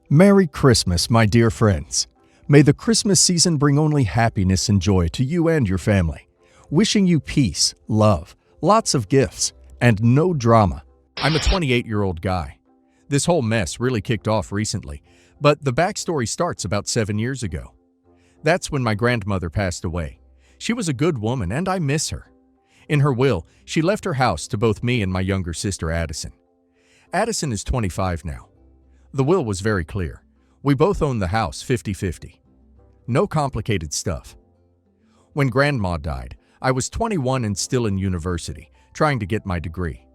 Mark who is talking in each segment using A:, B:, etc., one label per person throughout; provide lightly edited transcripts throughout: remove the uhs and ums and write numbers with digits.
A: Merry Christmas, my dear friends. May the Christmas season bring only happiness and joy to you and your family. Wishing you peace, love, lots of gifts, and no drama. I'm a 28-year-old guy. This whole mess really kicked off recently, but the backstory starts about 7 years ago. That's when my grandmother passed away. She was a good woman, and I miss her. In her will, she left her house to both me and my younger sister Addison. Addison is 25 now. The will was very clear. We both own the house 50-50. No complicated stuff. When Grandma died, I was 21 and still in university, trying to get my degree.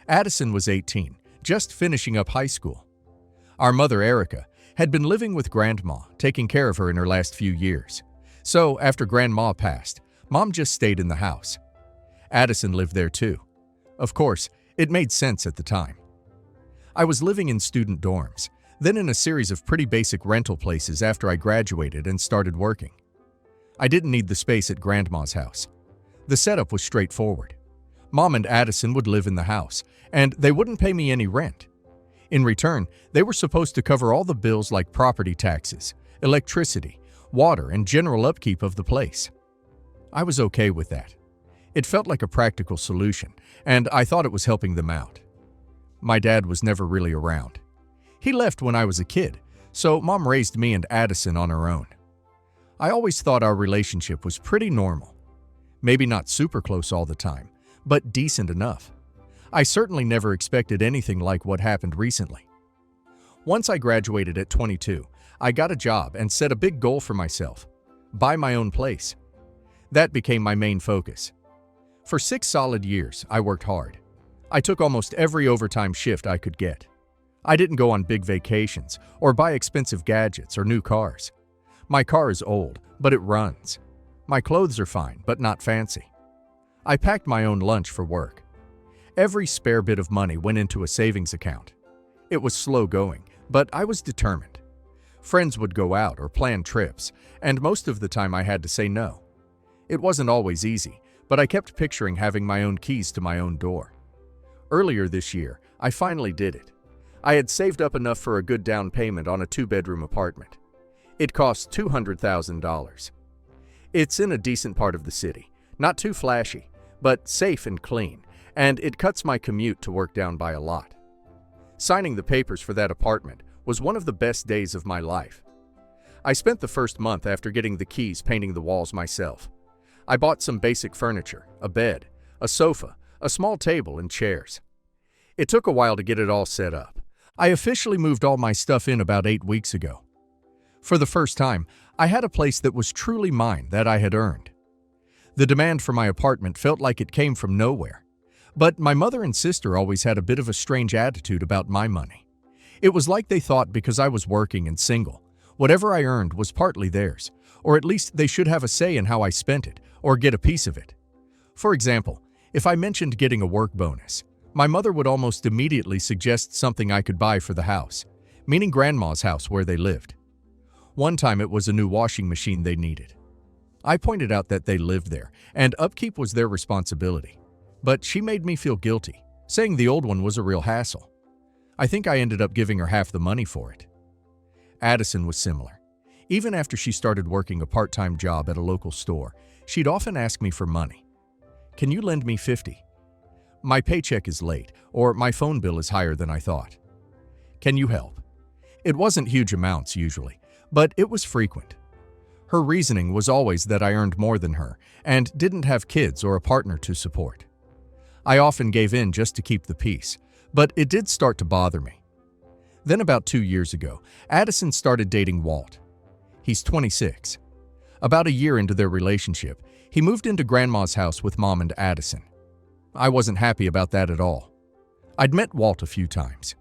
A: Addison was 18, just finishing up high school. Our mother, Erica, had been living with Grandma, taking care of her in her last few years. So, after Grandma passed, Mom just stayed in the house. Addison lived there too. Of course, it made sense at the time. I was living in student dorms, then in a series of pretty basic rental places after I graduated and started working. I didn't need the space at Grandma's house. The setup was straightforward. Mom and Addison would live in the house, and they wouldn't pay me any rent. In return, they were supposed to cover all the bills like property taxes, electricity, water, and general upkeep of the place. I was okay with that. It felt like a practical solution, and I thought it was helping them out. My dad was never really around. He left when I was a kid, so Mom raised me and Addison on her own. I always thought our relationship was pretty normal. Maybe not super close all the time, but decent enough. I certainly never expected anything like what happened recently. Once I graduated at 22, I got a job and set a big goal for myself: buy my own place. That became my main focus. For 6 solid years, I worked hard. I took almost every overtime shift I could get. I didn't go on big vacations or buy expensive gadgets or new cars. My car is old, but it runs. My clothes are fine, but not fancy. I packed my own lunch for work. Every spare bit of money went into a savings account. It was slow going, but I was determined. Friends would go out or plan trips, and most of the time I had to say no. It wasn't always easy, but I kept picturing having my own keys to my own door. Earlier this year, I finally did it. I had saved up enough for a good down payment on a 2-bedroom apartment. It cost $200,000. It's in a decent part of the city, not too flashy, but safe and clean, and it cuts my commute to work down by a lot. Signing the papers for that apartment was one of the best days of my life. I spent the first month after getting the keys painting the walls myself. I bought some basic furniture, a bed, a sofa, a small table, and chairs. It took a while to get it all set up. I officially moved all my stuff in about 8 weeks ago. For the first time, I had a place that was truly mine, that I had earned. The demand for my apartment felt like it came from nowhere. But my mother and sister always had a bit of a strange attitude about my money. It was like they thought because I was working and single, whatever I earned was partly theirs, or at least they should have a say in how I spent it, or get a piece of it. For example, if I mentioned getting a work bonus, my mother would almost immediately suggest something I could buy for the house, meaning Grandma's house where they lived. One time it was a new washing machine they needed. I pointed out that they lived there, and upkeep was their responsibility. But she made me feel guilty, saying the old one was a real hassle. I think I ended up giving her half the money for it. Addison was similar. Even after she started working a part-time job at a local store, she'd often ask me for money. Can you lend me $50? My paycheck is late, or my phone bill is higher than I thought. Can you help? It wasn't huge amounts usually, but it was frequent. Her reasoning was always that I earned more than her and didn't have kids or a partner to support. I often gave in just to keep the peace, but it did start to bother me. Then about 2 years ago, Addison started dating Walt. He's 26. About a year into their relationship, he moved into Grandma's house with Mom and Addison. I wasn't happy about that at all. I'd met Walt a few times.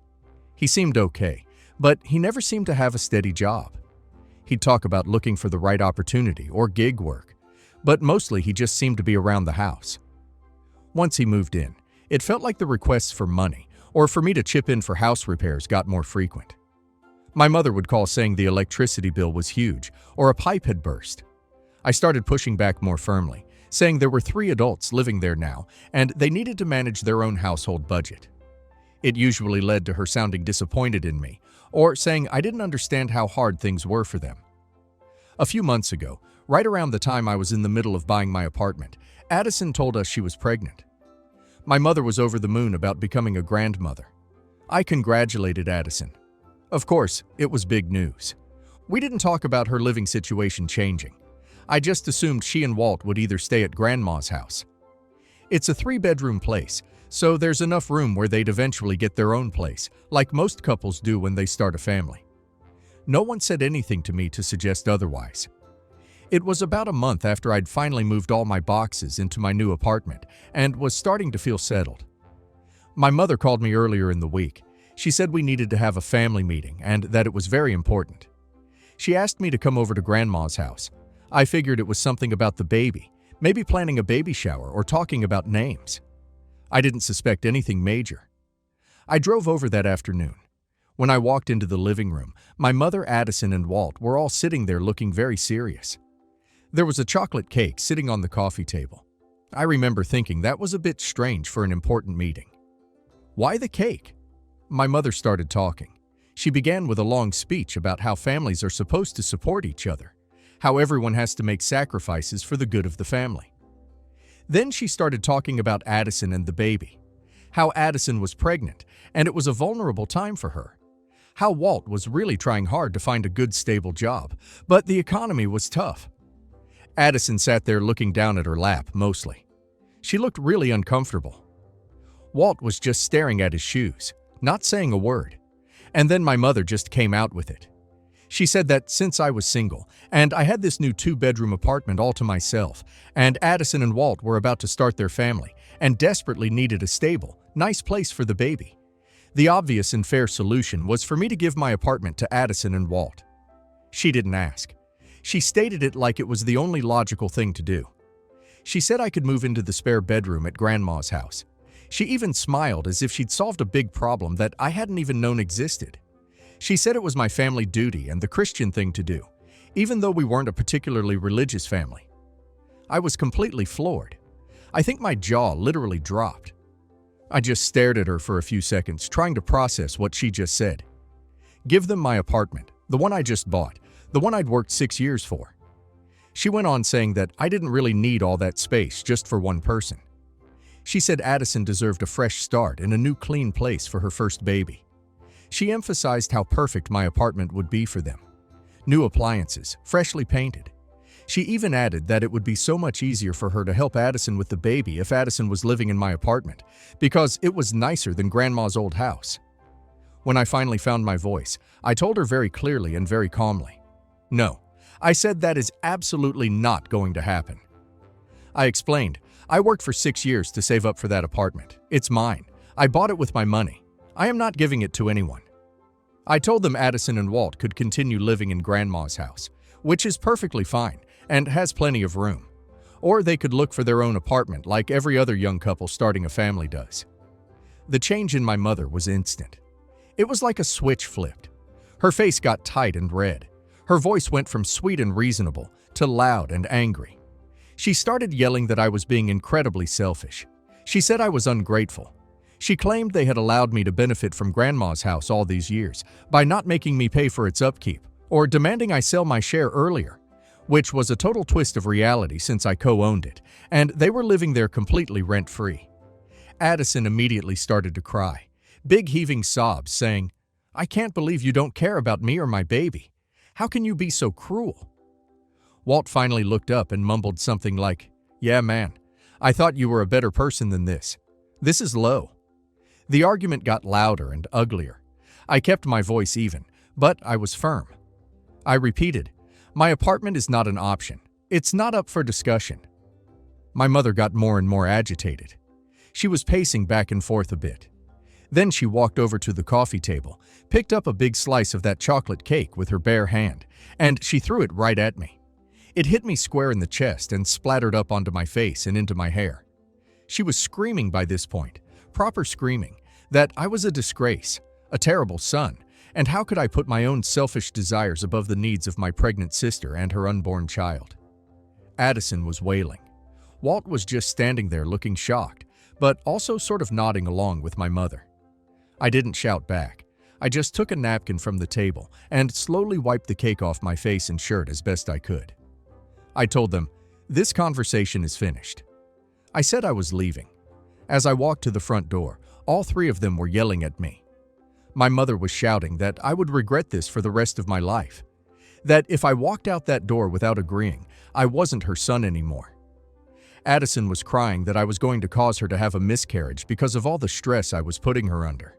A: He seemed okay, but he never seemed to have a steady job. He'd talk about looking for the right opportunity or gig work, but mostly he just seemed to be around the house. Once he moved in, it felt like the requests for money or for me to chip in for house repairs got more frequent. My mother would call saying the electricity bill was huge or a pipe had burst. I started pushing back more firmly, saying there were 3 adults living there now and they needed to manage their own household budget. It usually led to her sounding disappointed in me, or saying I didn't understand how hard things were for them. A few months ago, right around the time I was in the middle of buying my apartment, Addison told us she was pregnant. My mother was over the moon about becoming a grandmother. I congratulated Addison. Of course, it was big news. We didn't talk about her living situation changing. I just assumed she and Walt would either stay at Grandma's house. It's a 3-bedroom place, so there's enough room where they'd eventually get their own place, like most couples do when they start a family. No one said anything to me to suggest otherwise. It was about a month after I'd finally moved all my boxes into my new apartment and was starting to feel settled. My mother called me earlier in the week. She said we needed to have a family meeting and that it was very important. She asked me to come over to Grandma's house. I figured it was something about the baby, maybe planning a baby shower or talking about names. I didn't suspect anything major. I drove over that afternoon. When I walked into the living room, my mother, Addison, and Walt were all sitting there looking very serious. There was a chocolate cake sitting on the coffee table. I remember thinking that was a bit strange for an important meeting. Why the cake? My mother started talking. She began with a long speech about how families are supposed to support each other, how everyone has to make sacrifices for the good of the family. Then she started talking about Addison and the baby, how Addison was pregnant and it was a vulnerable time for her, how Walt was really trying hard to find a good, stable job, but the economy was tough. Addison sat there looking down at her lap, mostly. She looked really uncomfortable. Walt was just staring at his shoes, not saying a word. And then my mother just came out with it. She said that since I was single, and I had this new 2-bedroom apartment all to myself, and Addison and Walt were about to start their family, and desperately needed a stable, nice place for the baby, the obvious and fair solution was for me to give my apartment to Addison and Walt. She didn't ask. She stated it like it was the only logical thing to do. She said I could move into the spare bedroom at Grandma's house. She even smiled as if she'd solved a big problem that I hadn't even known existed. She said it was my family duty and the Christian thing to do, even though we weren't a particularly religious family. I was completely floored. I think my jaw literally dropped. I just stared at her for a few seconds, trying to process what she just said. Give them my apartment, the one I just bought, the one I'd worked 6 years for. She went on saying that I didn't really need all that space just for one person. She said Addison deserved a fresh start in a new clean place for her first baby. She emphasized how perfect my apartment would be for them. New appliances, freshly painted. She even added that it would be so much easier for her to help Addison with the baby if Addison was living in my apartment, because it was nicer than Grandma's old house. When I finally found my voice, I told her very clearly and very calmly. No, I said that is absolutely not going to happen. I explained, I worked for 6 years to save up for that apartment. It's mine. I bought it with my money. I am not giving it to anyone. I told them Addison and Walt could continue living in Grandma's house, which is perfectly fine and has plenty of room. Or they could look for their own apartment like every other young couple starting a family does. The change in my mother was instant. It was like a switch flipped. Her face got tight and red. Her voice went from sweet and reasonable to loud and angry. She started yelling that I was being incredibly selfish. She said I was ungrateful. She claimed they had allowed me to benefit from Grandma's house all these years by not making me pay for its upkeep or demanding I sell my share earlier, which was a total twist of reality since I co-owned it, and they were living there completely rent-free. Addison immediately started to cry, big heaving sobs saying, "I can't believe you don't care about me or my baby. How can you be so cruel?" Walt finally looked up and mumbled something like, "Yeah, man, I thought you were a better person than this. This is low." The argument got louder and uglier. I kept my voice even, but I was firm. I repeated, "My apartment is not an option. It's not up for discussion." My mother got more and more agitated. She was pacing back and forth a bit. Then she walked over to the coffee table, picked up a big slice of that chocolate cake with her bare hand, and she threw it right at me. It hit me square in the chest and splattered up onto my face and into my hair. She was screaming by this point, proper screaming, that I was a disgrace, a terrible son, and how could I put my own selfish desires above the needs of my pregnant sister and her unborn child. Addison was wailing. Walt was just standing there looking shocked, but also sort of nodding along with my mother. I didn't shout back. I just took a napkin from the table and slowly wiped the cake off my face and shirt as best I could. I told them, "This conversation is finished." I said I was leaving. As I walked to the front door, all three of them were yelling at me. My mother was shouting that I would regret this for the rest of my life, that if I walked out that door without agreeing, I wasn't her son anymore. Addison was crying that I was going to cause her to have a miscarriage because of all the stress I was putting her under.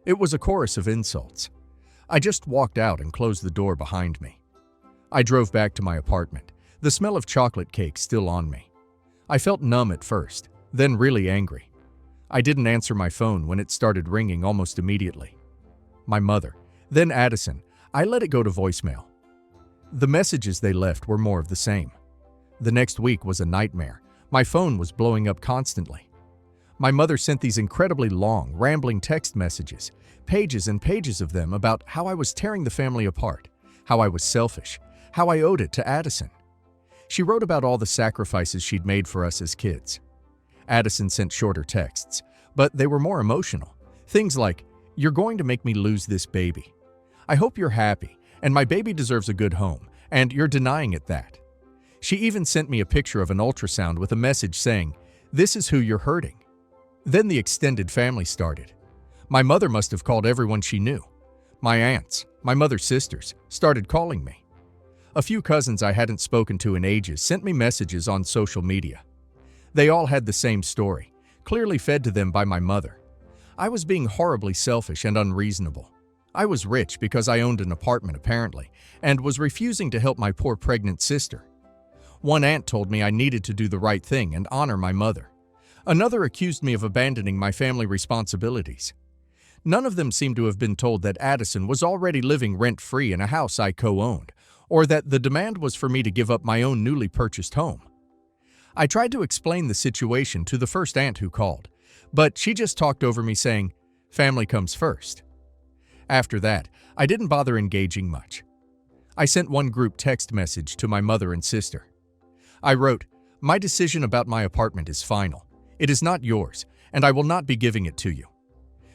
A: It was a chorus of insults. I just walked out and closed the door behind me. I drove back to my apartment, the smell of chocolate cake still on me. I felt numb at first, then really angry. I didn't answer my phone when it started ringing almost immediately. My mother, then Addison. I let it go to voicemail. The messages they left were more of the same. The next week was a nightmare. My phone was blowing up constantly. My mother sent these incredibly long, rambling text messages, pages and pages of them, about how I was tearing the family apart, how I was selfish, how I owed it to Addison. She wrote about all the sacrifices she'd made for us as kids. Addison sent shorter texts, but they were more emotional. Things like, "You're going to make me lose this baby. I hope you're happy, and my baby deserves a good home, and you're denying it that." She even sent me a picture of an ultrasound with a message saying, "This is who you're hurting." Then the extended family started. My mother must have called everyone she knew. My aunts, my mother's sisters, started calling me. A few cousins I hadn't spoken to in ages sent me messages on social media. They all had the same story, clearly fed to them by my mother. I was being horribly selfish and unreasonable. I was rich because I owned an apartment apparently, and was refusing to help my poor pregnant sister. One aunt told me I needed to do the right thing and honor my mother. Another accused me of abandoning my family responsibilities. None of them seemed to have been told that Addison was already living rent-free in a house I co-owned, or that the demand was for me to give up my own newly purchased home. I tried to explain the situation to the first aunt who called, but she just talked over me saying, "Family comes first." After that, I didn't bother engaging much. I sent one group text message to my mother and sister. I wrote, "My decision about my apartment is final. It is not yours, and I will not be giving it to you.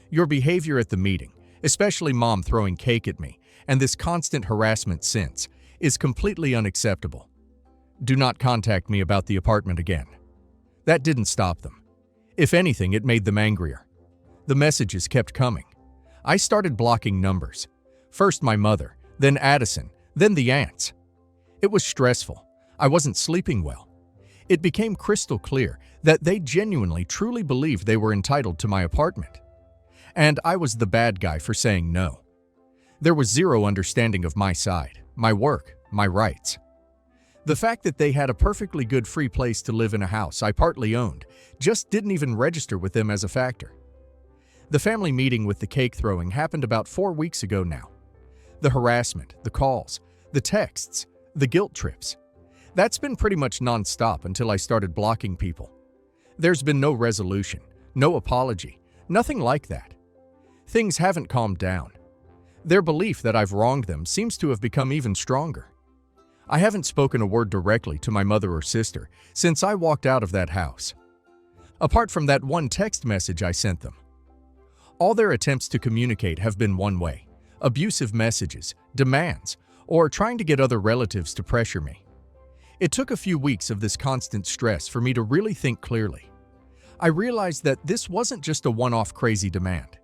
A: Your behavior at the meeting, especially Mom throwing cake at me, and this constant harassment since, is completely unacceptable. Do not contact me about the apartment again." That didn't stop them. If anything, it made them angrier. The messages kept coming. I started blocking numbers. First my mother, then Addison, then the aunts. It was stressful. I wasn't sleeping well. It became crystal clear that they genuinely, truly believed they were entitled to my apartment. And I was the bad guy for saying no. There was zero understanding of my side, my work, my rights. The fact that they had a perfectly good free place to live in a house I partly owned just didn't even register with them as a factor. The family meeting with the cake throwing happened about 4 weeks ago now. The harassment, the calls, the texts, the guilt trips. That's been pretty much non-stop until I started blocking people. There's been no resolution, no apology, nothing like that. Things haven't calmed down. Their belief that I've wronged them seems to have become even stronger. I haven't spoken a word directly to my mother or sister since I walked out of that house. Apart from that one text message I sent them. All their attempts to communicate have been one way: abusive messages, demands, or trying to get other relatives to pressure me. It took a few weeks of this constant stress for me to really think clearly. I realized that this wasn't just a one-off crazy demand.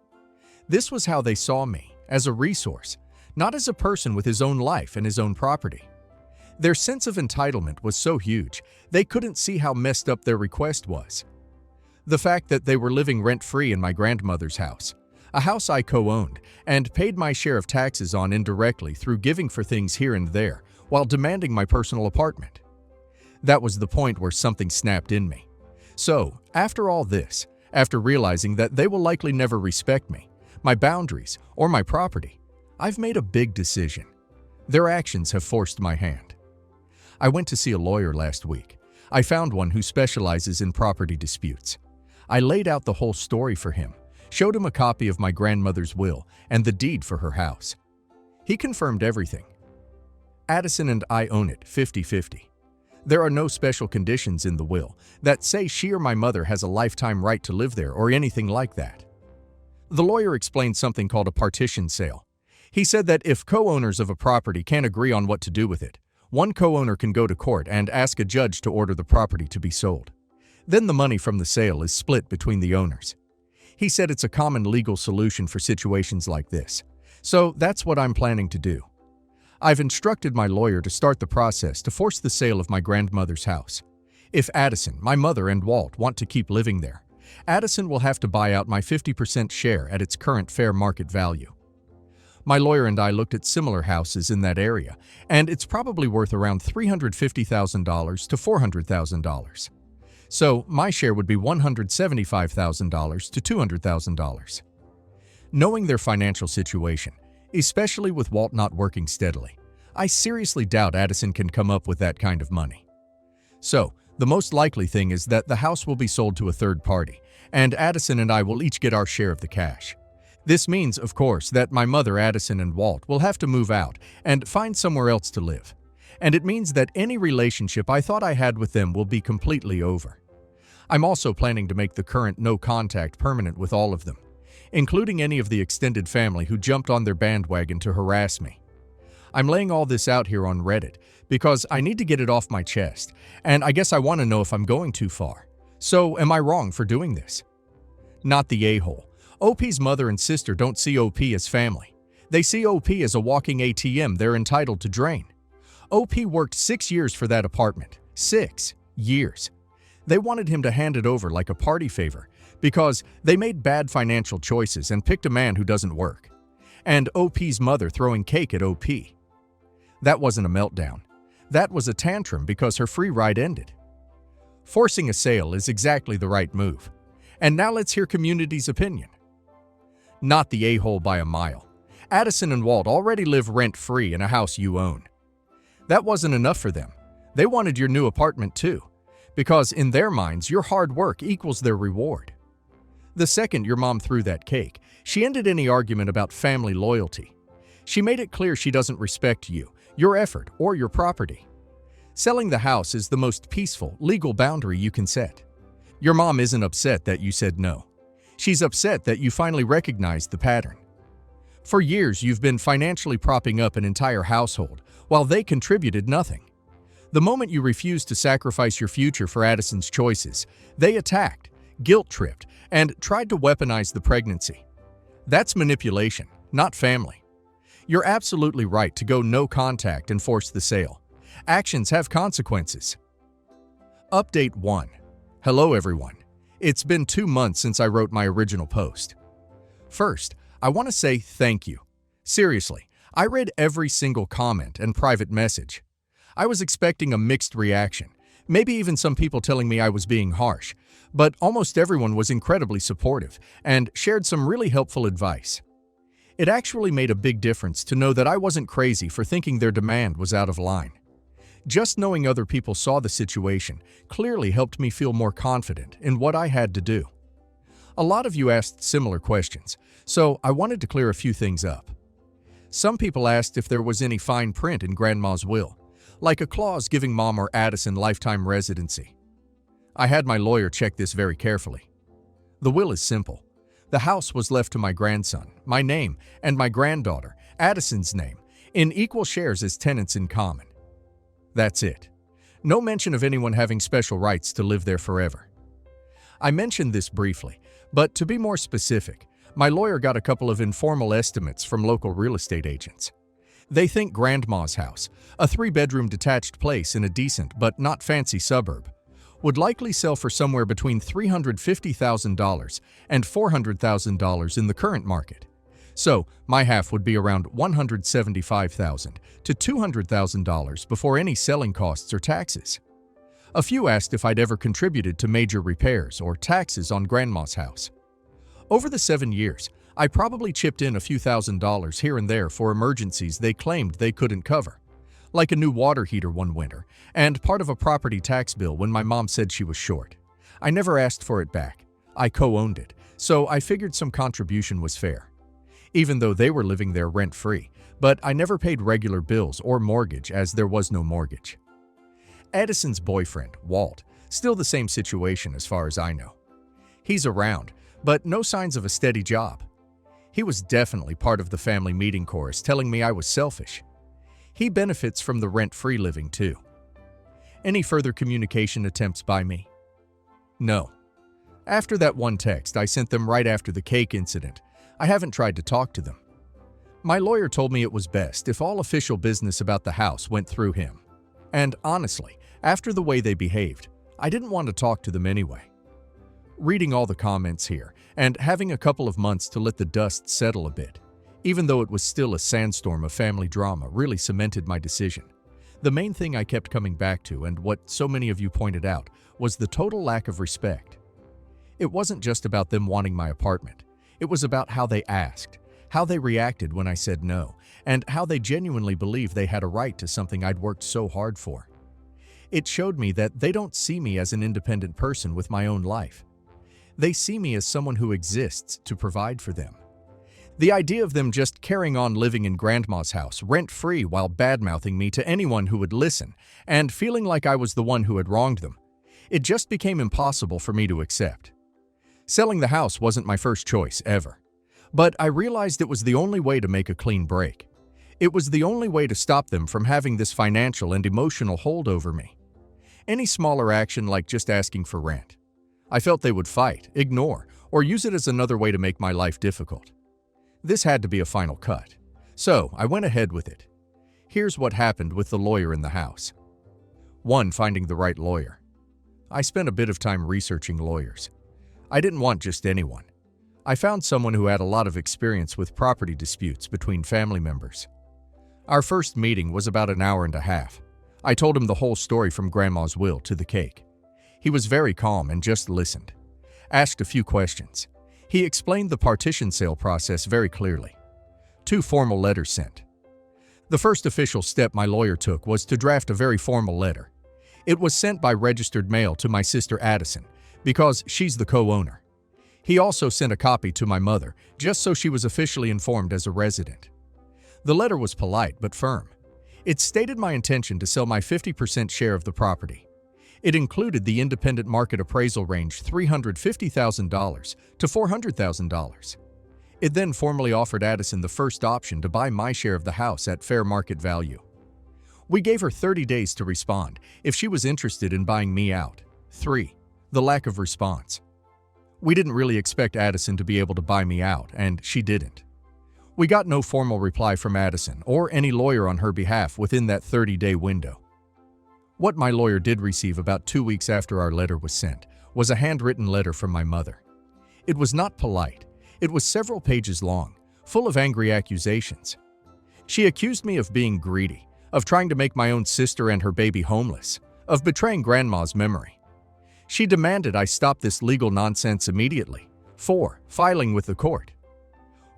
A: This was how they saw me, as a resource, not as a person with his own life and his own property. Their sense of entitlement was so huge, they couldn't see how messed up their request was. The fact that they were living rent-free in my grandmother's house, a house I co-owned, and paid my share of taxes on indirectly through giving for things here and there, while demanding my personal apartment. That was the point where something snapped in me. So, after all this, after realizing that they will likely never respect me, my boundaries, or my property, I've made a big decision. Their actions have forced my hand. I went to see a lawyer last week. I found one who specializes in property disputes. I laid out the whole story for him, showed him a copy of my grandmother's will and the deed for her house. He confirmed everything. Addison and I own it 50-50. There are no special conditions in the will that say she or my mother has a lifetime right to live there or anything like that. The lawyer explained something called a partition sale. He said that if co-owners of a property can't agree on what to do with it, one co-owner can go to court and ask a judge to order the property to be sold. Then the money from the sale is split between the owners. He said it's a common legal solution for situations like this. So that's what I'm planning to do. I've instructed my lawyer to start the process to force the sale of my grandmother's house. If Addison, my mother, and Walt want to keep living there, Addison will have to buy out my 50% share at its current fair market value. My lawyer and I looked at similar houses in that area, and it's probably worth around $350,000 to $400,000. So my share would be $175,000 to $200,000. Knowing their financial situation, especially with Walt not working steadily, I seriously doubt Addison can come up with that kind of money. So, the most likely thing is that the house will be sold to a third party, and Addison and I will each get our share of the cash. This means, of course, that my mother, Addison, and Walt will have to move out and find somewhere else to live. And it means that any relationship I thought I had with them will be completely over. I'm also planning to make the current no contact permanent with all of them, including any of the extended family who jumped on their bandwagon to harass me. I'm laying all this out here on Reddit because I need to get it off my chest, and I guess I want to know if I'm going too far. So, am I wrong for doing this? Not the a-hole. OP's mother and sister don't see OP as family. They see OP as a walking ATM they're entitled to drain. OP worked 6 years for that apartment. 6 years. They wanted him to hand it over like a party favor because they made bad financial choices and picked a man who doesn't work. And OP's mother throwing cake at OP. That wasn't a meltdown. That was a tantrum because her free ride ended. Forcing a sale is exactly the right move. And now let's hear community's opinion. Not the a-hole by a mile. Addison and Walt already live rent-free in a house you own. That wasn't enough for them. They wanted your new apartment too, because in their minds, your hard work equals their reward. The second your mom threw that cake, she ended any argument about family loyalty. She made it clear she doesn't respect you, your effort, or your property. Selling the house is the most peaceful, legal boundary you can set. Your mom isn't upset that you said no. She's upset that you finally recognized the pattern. For years, you've been financially propping up an entire household, while they contributed nothing. The moment you refused to sacrifice your future for Addison's choices, they attacked, guilt-tripped, and tried to weaponize the pregnancy. That's manipulation, not family. You're absolutely right to go no contact and force the sale. Actions have consequences. Update 1. Hello everyone. It's been 2 months since I wrote my original post. First, I want to say thank you. Seriously, I read every single comment and private message. I was expecting a mixed reaction, maybe even some people telling me I was being harsh, but almost everyone was incredibly supportive and shared some really helpful advice. It actually made a big difference to know that I wasn't crazy for thinking their demand was out of line. Just knowing other people saw the situation clearly helped me feel more confident in what I had to do. A lot of you asked similar questions, so I wanted to clear a few things up. Some people asked if there was any fine print in Grandma's will, like a clause giving Mom or Addison lifetime residency. I had my lawyer check this very carefully. The will is simple. The house was left to my grandson, my name, and my granddaughter, Addison's name, in equal shares as tenants in common. That's it. No mention of anyone having special rights to live there forever. I mentioned this briefly, but to be more specific, my lawyer got a couple of informal estimates from local real estate agents. They think Grandma's house, a 3-bedroom detached place in a decent but not fancy suburb, would likely sell for somewhere between $350,000 and $400,000 in the current market. So, my half would be around $175,000 to $200,000 before any selling costs or taxes. A few asked if I'd ever contributed to major repairs or taxes on Grandma's house. Over the 7 years, I probably chipped in a few $1,000s here and there for emergencies they claimed they couldn't cover, like a new water heater one winter and part of a property tax bill when my mom said she was short. I never asked for it back. I co-owned it, so I figured some contribution was fair. Even though they were living there rent-free, but I never paid regular bills or mortgage as there was no mortgage. Addison's boyfriend, Walt, still the same situation as far as I know. He's around, but no signs of a steady job. He was definitely part of the family meeting chorus telling me I was selfish. He benefits from the rent-free living too. Any further communication attempts by me? No. After that one text I sent them right after the cake incident, I haven't tried to talk to them. My lawyer told me it was best if all official business about the house went through him. And honestly, after the way they behaved, I didn't want to talk to them anyway. Reading all the comments here, and having a couple of months to let the dust settle a bit, even though it was still a sandstorm of family drama, really cemented my decision. The main thing I kept coming back to, and what so many of you pointed out, was the total lack of respect. It wasn't just about them wanting my apartment. It was about how they asked, how they reacted when I said no, and how they genuinely believed they had a right to something I'd worked so hard for. It showed me that they don't see me as an independent person with my own life. They see me as someone who exists to provide for them. The idea of them just carrying on living in Grandma's house rent-free while bad-mouthing me to anyone who would listen and feeling like I was the one who had wronged them, it just became impossible for me to accept. Selling the house wasn't my first choice ever, but I realized it was the only way to make a clean break. It was the only way to stop them from having this financial and emotional hold over me. Any smaller action like just asking for rent, I felt they would fight, ignore, or use it as another way to make my life difficult. This had to be a final cut, so I went ahead with it. Here's what happened with the lawyer in the house. 1. Finding the right lawyer. I spent a bit of time researching lawyers. I didn't want just anyone. I found someone who had a lot of experience with property disputes between family members. Our first meeting was about an hour and a half. I told him the whole story from Grandma's will to the cake. He was very calm and just listened. Asked a few questions. He explained the partition sale process very clearly. 2 formal letters sent. The first official step my lawyer took was to draft a very formal letter. It was sent by registered mail to my sister Addison, because she's the co-owner. He also sent a copy to my mother, just so she was officially informed as a resident. The letter was polite but firm. It stated my intention to sell my 50% share of the property. It included the independent market appraisal range $350,000 to $400,000. It then formally offered Addison the first option to buy my share of the house at fair market value. We gave her 30 days to respond if she was interested in buying me out. 3. The lack of response. We didn't really expect Addison to be able to buy me out, and she didn't. We got no formal reply from Addison or any lawyer on her behalf within that 30-day window. What my lawyer did receive about 2 weeks after our letter was sent was a handwritten letter from my mother. It was not polite. It was several pages long, full of angry accusations. She accused me of being greedy, of trying to make my own sister and her baby homeless, of betraying Grandma's memory. She demanded I stop this legal nonsense immediately. 4. Filing with the court.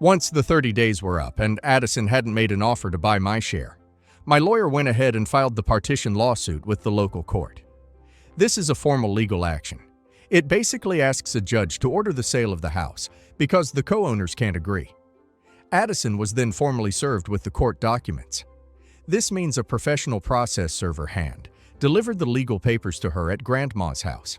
A: Once the 30 days were up and Addison hadn't made an offer to buy my share, my lawyer went ahead and filed the partition lawsuit with the local court. This is a formal legal action. It basically asks a judge to order the sale of the house because the co-owners can't agree. Addison was then formally served with the court documents. This means a professional process server hand delivered the legal papers to her at Grandma's house.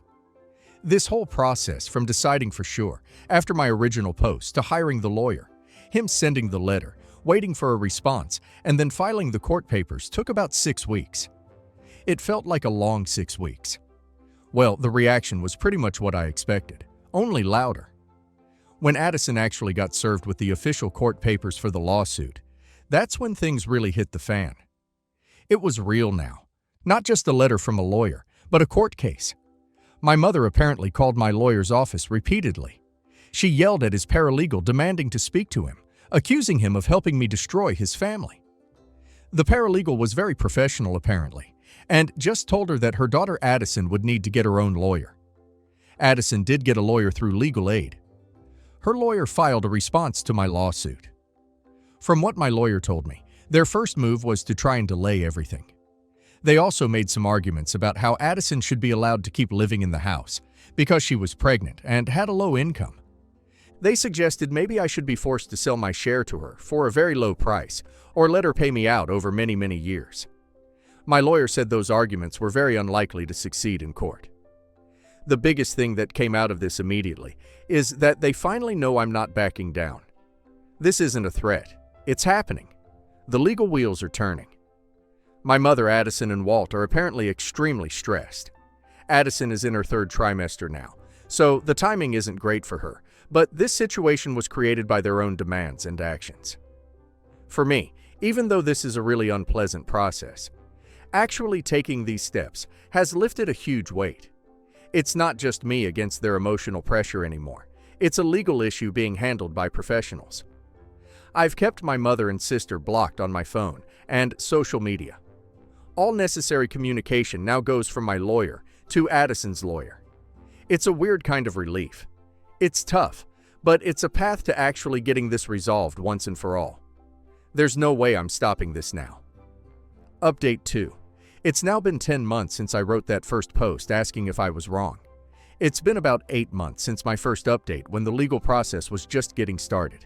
A: This whole process, from deciding for sure after my original post to hiring the lawyer, him sending the letter, waiting for a response, and then filing the court papers took about 6 weeks. It felt like a long 6 weeks. Well, the reaction was pretty much what I expected, only louder. When Addison actually got served with the official court papers for the lawsuit, that's when things really hit the fan. It was real now. Not just a letter from a lawyer, but a court case. My mother apparently called my lawyer's office repeatedly. She yelled at his paralegal demanding to speak to him, accusing him of helping me destroy his family. The paralegal was very professional apparently, and just told her that her daughter Addison would need to get her own lawyer. Addison did get a lawyer through legal aid. Her lawyer filed a response to my lawsuit. From what my lawyer told me, their first move was to try and delay everything. They also made some arguments about how Addison should be allowed to keep living in the house because she was pregnant and had a low income. They suggested maybe I should be forced to sell my share to her for a very low price or let her pay me out over many years. My lawyer said those arguments were very unlikely to succeed in court. The biggest thing that came out of this immediately is that they finally know I'm not backing down. This isn't a threat. It's happening. The legal wheels are turning. My mother, Addison, and Walt are apparently extremely stressed. Addison is in her third trimester now, so the timing isn't great for her, but this situation was created by their own demands and actions. For me, even though this is a really unpleasant process, actually taking these steps has lifted a huge weight. It's not just me against their emotional pressure anymore. It's a legal issue being handled by professionals. I've kept my mother and sister blocked on my phone and social media. All necessary communication now goes from my lawyer to Addison's lawyer. It's a weird kind of relief. It's tough, but it's a path to actually getting this resolved once and for all. There's no way I'm stopping this now. Update 2. It's now been 10 months since I wrote that first post asking if I was wrong. It's been about 8 months since my first update when the legal process was just getting started.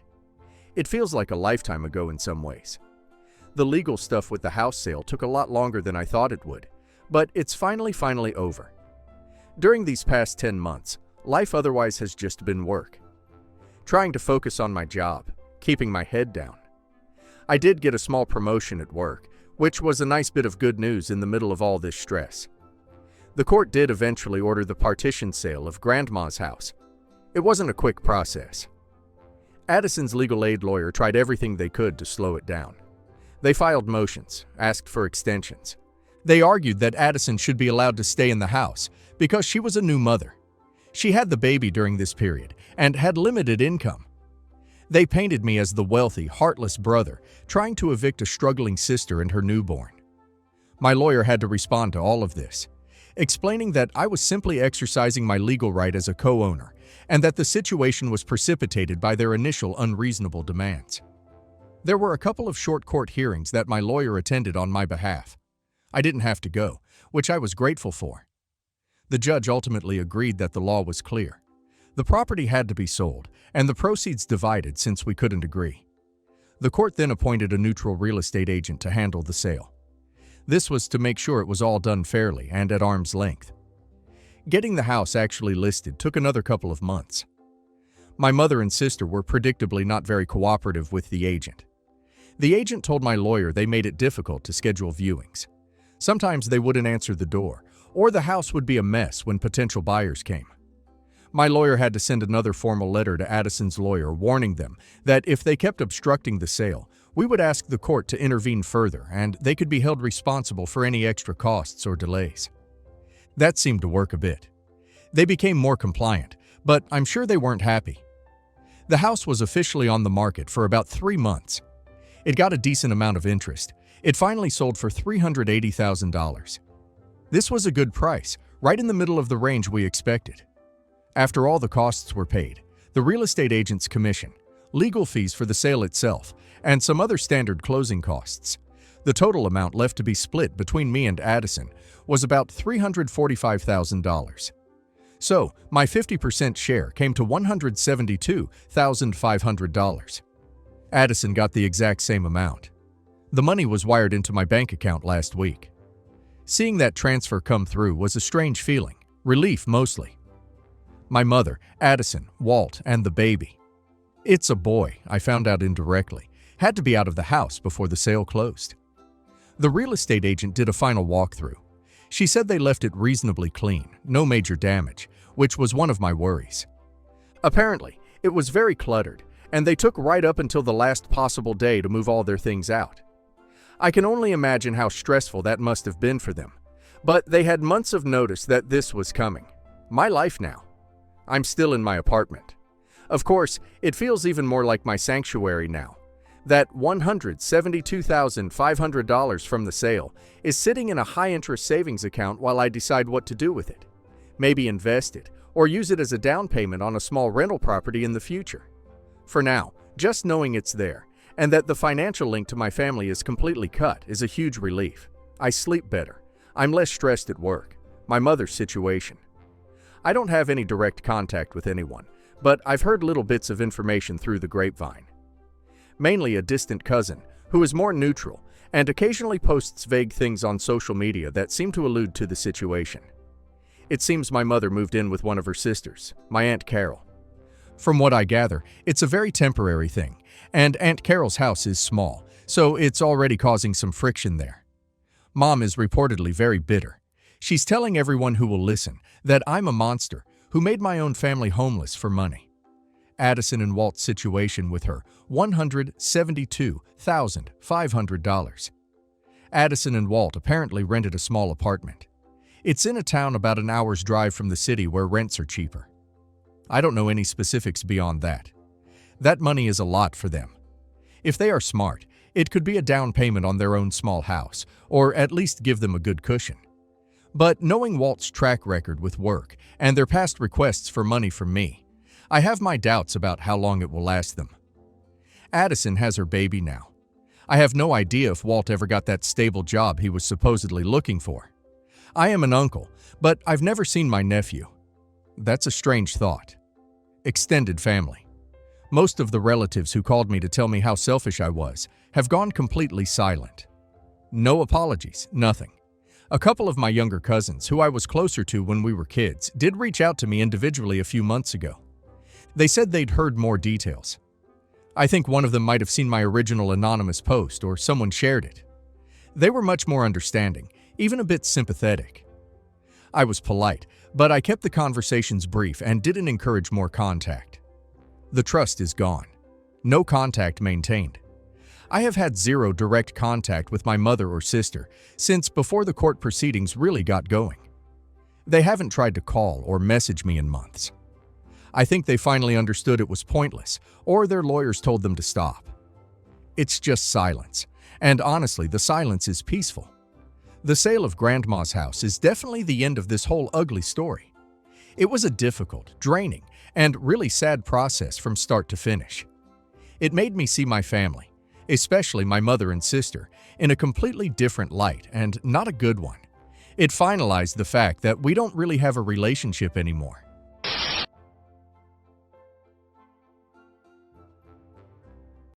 A: It feels like a lifetime ago in some ways. The legal stuff with the house sale took a lot longer than I thought it would, but it's finally over. During these past 10 months, life otherwise has just been work. Trying to focus on my job, keeping my head down. I did get a small promotion at work, which was a nice bit of good news in the middle of all this stress. The court did eventually order the partition sale of Grandma's house. It wasn't a quick process. Addison's legal aid lawyer tried everything they could to slow it down. They filed motions, asked for extensions. They argued that Addison should be allowed to stay in the house because she was a new mother. She had the baby during this period and had limited income. They painted me as the wealthy, heartless brother trying to evict a struggling sister and her newborn. My lawyer had to respond to all of this, explaining that I was simply exercising my legal right as a co-owner and that the situation was precipitated by their initial unreasonable demands. There were a couple of short court hearings that my lawyer attended on my behalf. I didn't have to go, which I was grateful for. The judge ultimately agreed that the law was clear. The property had to be sold, and the proceeds divided since we couldn't agree. The court then appointed a neutral real estate agent to handle the sale. This was to make sure it was all done fairly and at arm's length. Getting the house actually listed took another couple of months. My mother and sister were predictably not very cooperative with the agent. The agent told my lawyer they made it difficult to schedule viewings. Sometimes they wouldn't answer the door, or the house would be a mess when potential buyers came. My lawyer had to send another formal letter to Addison's lawyer warning them that if they kept obstructing the sale, we would ask the court to intervene further and they could be held responsible for any extra costs or delays. That seemed to work a bit. They became more compliant, but I'm sure they weren't happy. The house was officially on the market for about 3 months. It got a decent amount of interest. It finally sold for $380,000. This was a good price, right in the middle of the range we expected. After all the costs were paid, the real estate agent's commission, legal fees for the sale itself, and some other standard closing costs, the total amount left to be split between me and Addison was about $345,000. So, my 50% share came to $172,500. Addison got the exact same amount. The money was wired into my bank account last week. Seeing that transfer come through was a strange feeling, relief mostly. My mother, Addison, Walt, and the baby. It's a boy, I found out indirectly, had to be out of the house before the sale closed. The real estate agent did a final walkthrough. She said they left it reasonably clean, no major damage, which was one of my worries. Apparently, it was very cluttered, and they took right up until the last possible day to move all their things out. I can only imagine how stressful that must have been for them, but they had months of notice that this was coming. My life now. I'm still in my apartment. Of course, it feels even more like my sanctuary now. That $172,500 from the sale is sitting in a high-interest savings account while I decide what to do with it. Maybe invest it, or use it as a down payment on a small rental property in the future. For now, just knowing it's there, and that the financial link to my family is completely cut, is a huge relief. I sleep better. I'm less stressed at work. My mother's situation. I don't have any direct contact with anyone, but I've heard little bits of information through the grapevine. Mainly a distant cousin, who is more neutral, and occasionally posts vague things on social media that seem to allude to the situation. It seems my mother moved in with one of her sisters, my Aunt Carol. From what I gather, it's a very temporary thing, And Aunt Carol's house is small, so it's already causing some friction there. Mom is reportedly very bitter. She's telling everyone who will listen that I'm a monster who made my own family homeless for money. Addison and Walt's situation with her $172,500. Addison and Walt apparently rented a small apartment. It's in a town about an hour's drive from the city where rents are cheaper. I don't know any specifics beyond that. That money is a lot for them. If they are smart, it could be a down payment on their own small house, or at least give them a good cushion. But knowing Walt's track record with work and their past requests for money from me, I have my doubts about how long it will last them. Addison has her baby now. I have no idea if Walt ever got that stable job he was supposedly looking for. I am an uncle, but I've never seen my nephew. That's a strange thought. Extended family. Most of the relatives who called me to tell me how selfish I was have gone completely silent. No apologies, nothing. A couple of my younger cousins, who I was closer to when we were kids, did reach out to me individually a few months ago. They said they'd heard more details. I think one of them might have seen my original anonymous post or someone shared it. They were much more understanding, even a bit sympathetic. I was polite, but I kept the conversations brief and didn't encourage more contact. The trust is gone. No contact maintained. I have had zero direct contact with my mother or sister since before the court proceedings really got going. They haven't tried to call or message me in months. I think they finally understood it was pointless, or their lawyers told them to stop. It's just silence, and honestly, the silence is peaceful. The sale of Grandma's house is definitely the end of this whole ugly story. It was a difficult, draining, and really sad process from start to finish. It made me see my family, especially my mother and sister, in a completely different light and not a good one. It finalized the fact that we don't really have a relationship anymore.